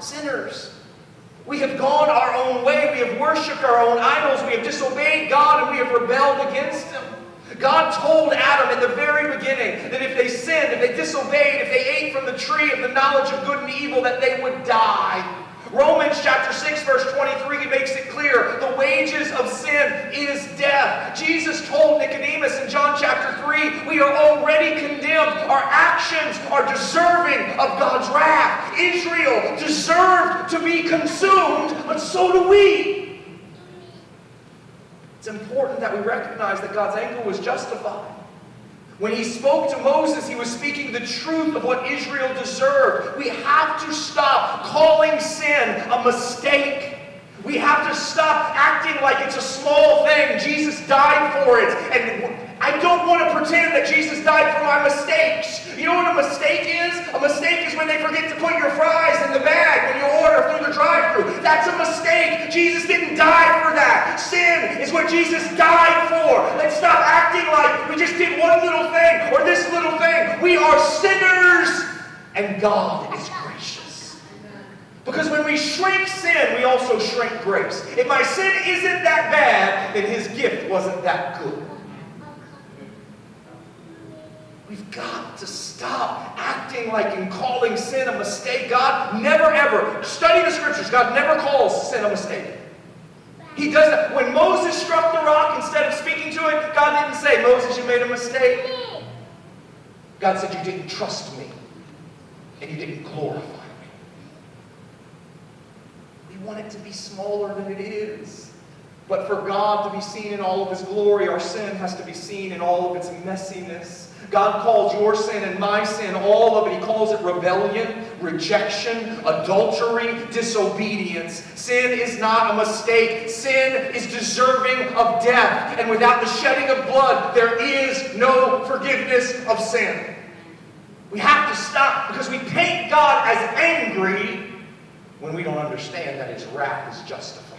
sinners. We have gone our own way. We have worshipped our own idols. We have disobeyed God and we have rebelled against Him. God told Adam in the very beginning that if they sinned, if they disobeyed, if they ate from the tree of the knowledge of good and evil, that they would die. Romans chapter 6 verse 23 makes it clear the wages of sin is death. Jesus told Nicodemus in John chapter 3, we are already condemned. Our actions are deserving of God's wrath. Israel deserved to be consumed, but so do we. It's important that we recognize that God's anger was justified. When He spoke to Moses, He was speaking the truth of what Israel deserved. We have to stop calling sin a mistake. We have to stop acting like it's a small thing. Jesus died for it. And I don't want to pretend that Jesus died for my mistakes. You know what a mistake is? A mistake is when they forget to put your fries in the bag when you order through the drive-thru. That's a mistake. Jesus didn't die for that. Sin is what Jesus died for. Let's stop acting like we just did one little thing or this little thing. We are sinners and God is gracious. Because when we shrink sin, we also shrink grace. If my sin isn't that bad, then His gift wasn't that good. We've got to stop acting like and calling sin a mistake. God never ever, study the scriptures, God never calls sin a mistake. He doesn't. When Moses struck the rock, instead of speaking to it, God didn't say, Moses, you made a mistake. God said, you didn't trust me and you didn't glorify me. We want it to be smaller than it is. But for God to be seen in all of His glory, our sin has to be seen in all of its messiness. God calls your sin and my sin, all of it, He calls it rebellion, rejection, adultery, disobedience. Sin is not a mistake. Sin is deserving of death. And without the shedding of blood, there is no forgiveness of sin. We have to stop because we paint God as angry when we don't understand that His wrath is justified.